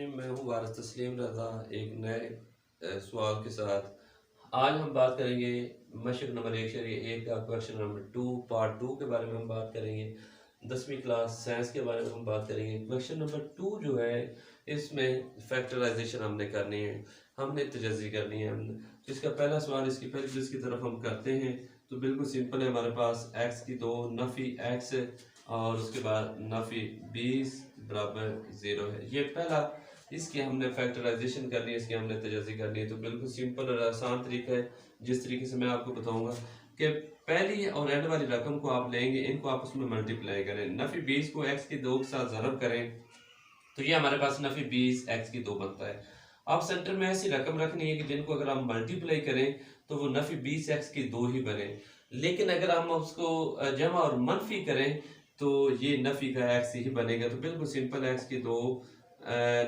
मैं हूँ वारिस तस्लीम रज़ा एक नए सवाल के साथ। आज हम बात करेंगे मशक नंबर 1 का क्वेश्चन नंबर 2 पार्ट 2 के बारे में हम बात करेंगे। 10वीं क्लास साइंस के बारे में हम बात करेंगे। क्वेश्चन नंबर 2 जो है इसमें फैक्टराइजेशन हमने करनी है, हमने तजज़ी करनी है। तो इसका पहला सवाल इसकी पहली जिसकी तरफ हम करते हैं तो बिल्कुल सिंपल है। हमारे पास x की 2 नफ़ी x और उसके बाद नफ़ी 20 बराबर 0 है। ये पहला इसकी हमने फैक्टराइजेशन करनी है, इसकी हमने तजज़ी करनी है। तो बिल्कुल सिंपल और आसान तरीका है जिस तरीके से मैं आपको बताऊंगा कि पहली और एंड वाली रकम को आप लेंगे, इनको आप उसमें मल्टीप्लाई करें। नफ़ी 20 को x की 2 के साथ ज़रब करें तो ये हमारे पास नफ़ी 20 x की 2 बनता है। अब सेंटर में ऐसी रकम रखनी है कि जिनको अगर हम मल्टीप्लाई करें तो वो नफ़ी 20 x की 2 ही बने, लेकिन अगर हम उसको जमा और मनफी करें तो ये नफ़ी का x ही बनेगा। तो बिल्कुल सिंपल x की 2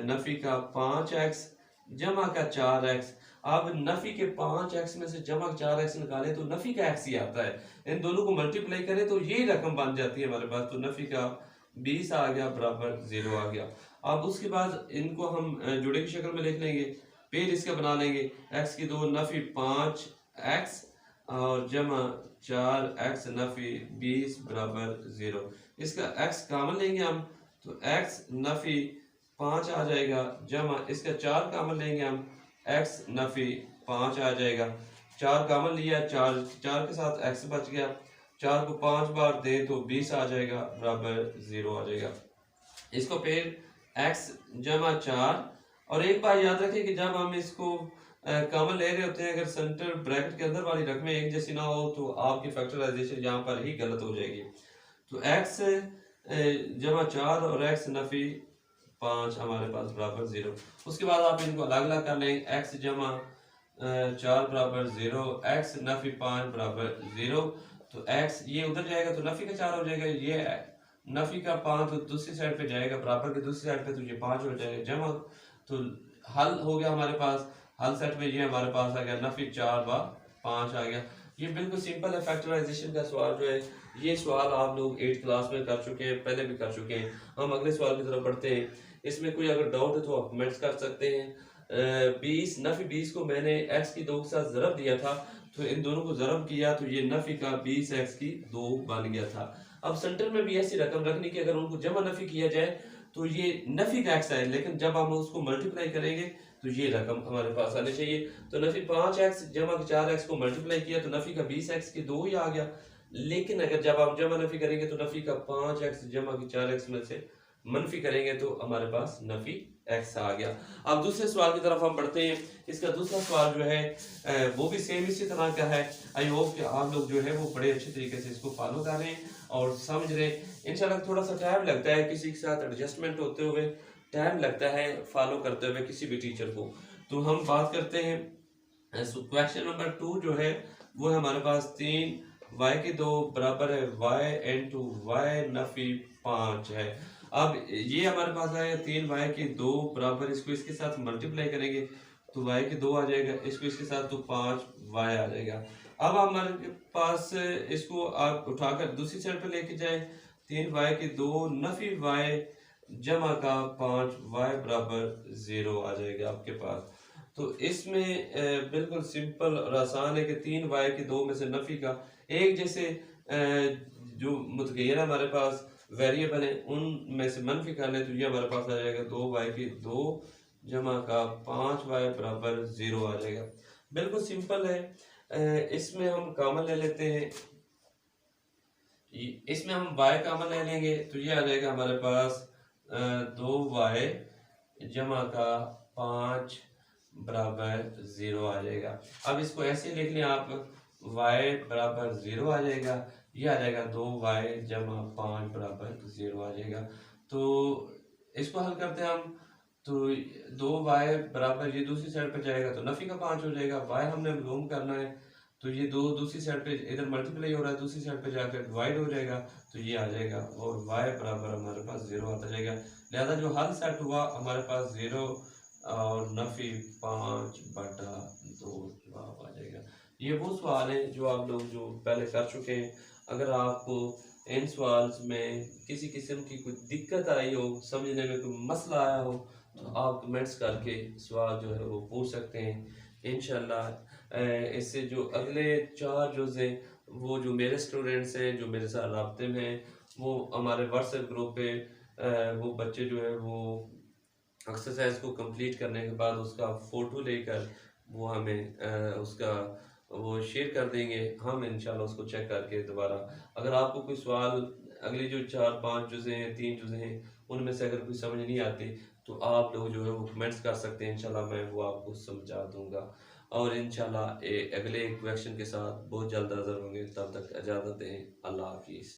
नफ़ी का 5x जमा का 4x। अब नफ़ी के 5x में से जमा 4x निकालें तो नफ़ी का x ही आता है। इन दोनों को मल्टीप्लाई करें तो यही रकम बन जाती है हमारे पास। तो नफ़ी का 20 आ गया बराबर 0 आ गया। अब उसके बाद इनको हम जुड़े की शक्ल में लिख लेंगे। पेड़ इसका बना लेंगे। x की 2 नफ़ी 5x और जमा 4x नफ़ी 20 बराबर 0। इसका x कामन लेंगे हम तो x नफ़ी 5 आ जाएगा, जमा इसका 4 कामन लेंगे हम x नफ़ी 5 आ जाएगा। 4 कामन लिया, 4 4 के साथ x बच गया। 4 को 5 बार दें तो 20 आ जाएगा बराबर 0 आ जाएगा। इसको फिर x जमा 4 और एक बात याद रखें कि जब हम इसको कॉमन ले रहे होते हैं, अगर सेंटर ब्रैकेट के अंदर वाली रकमें एक जैसी ना हो तो आपकी फैक्टराइजेशन यहाँ पर ही गलत हो जाएगी। तो x जमा 4 और x नफ़ी 5 हमारे पास बराबर 0। उसके बाद आप इनको अलग अलग कर लें। x जमा 4 बराबर 0, x नफ़ी 5 बराबर 0। तो x ये उधर जाएगा तो नफ़ी का 4 हो जाएगा, ये नफ़ी का 5 तो दूसरी साइड पे जाएगा, बराबर की दूसरी साइड पे तो ये 5 हो जाएगा जमा। तो हल हो गया हमारे पास। हल सेट में ये हमारे पास आ गया नफ़ी 4 व 5 आ गया। ये बिल्कुल सिंपल है। फैक्टराइजेशन का सवाल जो है ये सवाल आप लोग 8th क्लास में कर चुके हैं, पहले भी कर चुके हैं। हम अगले सवाल की तरफ बढ़ते हैं। इसमें कोई अगर डाउट है तो आप कमेंट्स कर सकते हैं। 20 नफ़ी 20 को मैंने x की 2 के साथ ज़रब दिया था, तो इन दोनों को ज़रब किया तो ये नफ़ी का 20 x की 2 बन गया था। अब सेंटर में भी ऐसी रकम रखनी कि अगर उनको जमा नफ़ी किया जाए तो ये नफ़ी का x आए, लेकिन जब हम उसको मल्टीप्लाई करेंगे तो ये रकम हमारे पास आनी चाहिए। तो नफ़ी 5x जमा 4x को मल्टीप्लाई किया तो नफ़ी का 20x की 2 ही आ गया। लेकिन अगर जब आप जमा नफ़ी करेंगे तो नफ़ी का 5x जमा 4x में से मनफी करेंगे तो हमारे पास नफ़ी x आ गया। अब दूसरे सवाल की तरफ हम बढ़ते हैं। इसका दूसरा सवाल जो है वो भी सेम इसी तरह का है। आई होप कि आप लोग जो है वो बड़े अच्छे तरीके से इसको फॉलो कर रहे हैं और समझ रहे हैं। इंशाल्लाह थोड़ा सा टाइम लगता है, किसी के साथ एडजस्टमेंट होते हुए टाइम लगता है फॉलो करते हुए किसी भी टीचर को। तो हम बात करते हैं। क्वेश्चन नंबर 2 जो है वो है हमारे पास 3 y की 2 बराबर है y इंटू y नफ़ी 5 है। अब ये हमारे पास आएगा 3 y की 2 बराबर, इसको इसके साथ मल्टीप्लाई करेंगे तो y की 2 आ जाएगा, इसको इसके साथ तो 5 y आ जाएगा। अब हमारे पास इसको आप उठाकर दूसरी साइड पे लेके जाए। 3 y की 2 नफ़ी y जमा का 5 y बराबर 0 आ जाएगा आपके पास। तो इसमें बिल्कुल सिंपल और आसान है कि 3 y की 2 में से नफ़ी का एक जैसे जो मुतगैर हमारे पास वेरिएबल है उनमें से मनफी कर लें तो ये हमारे पास आ जाएगा 2y की 2 जमा का 5y बराबर 0 आ जाएगा। बिल्कुल सिंपल है। इसमें हम कॉमन ले लेते हैं। इसमें हम y कॉमन ले लेंगे तो ये आ जाएगा हमारे पास 2y जमा का 5 बराबर 0 आ जाएगा। अब इसको ऐसे लिख लें आप, y बराबर 0 आ जाएगा, ये आ जाएगा 2y जमा 5 बराबर 0 आ जाएगा। तो इसको हल करते हैं हम। तो 2y बराबर ये दूसरी साइड पर जाएगा तो नफ़ी का 5 हो जाएगा। y हमने मालूम करना है तो ये दो दूसरी साइड पे इधर मल्टीप्लाई हो रहा है, दूसरी साइड पे जाकर डिवाइड हो जाएगा तो ये आ जाएगा और y बराबर हमारे पास 0 आता जाएगा। लिहाजा जो हल सेट हुआ हमारे पास 0 और नफ़ी 5/2 जवाब आ जाएगा। ये वो सवाल है जो आप लोग जो पहले कर चुके हैं। अगर आपको इन सवाल में किसी किस्म की कोई दिक्कत आई हो, समझने में कोई मसला आया हो तो आप कमेंट्स करके सवाल जो है वो पूछ सकते हैं इंशाल्लाह। इससे जो अगले 4 जुज़ हैं वो जो मेरे स्टूडेंट्स हैं जो मेरे साथ राब्ते में हैं वो हमारे व्हाट्सएप ग्रुप पे वो बच्चे जो है वो एक्सरसाइज को कंप्लीट करने के बाद उसका फ़ोटो लेकर वो हमें उसका वो शेयर कर देंगे। हम इंशाल्लाह उसको चेक करके दोबारा अगर आपको कोई सवाल अगली जो 4-5 जुज़े हैं 3 जुज़े हैं उनमें से अगर कोई समझ नहीं आती तो आप लोग जो है वो कमेंट्स कर सकते हैं। इंशाल्लाह मैं वो आपको समझा दूँगा और इंशाल्लाह अगले क्वेश्चन के साथ बहुत जल्द हाज़िर होंगे। तब तक इजाज़त दें। अल्लाह हाफ़िज़।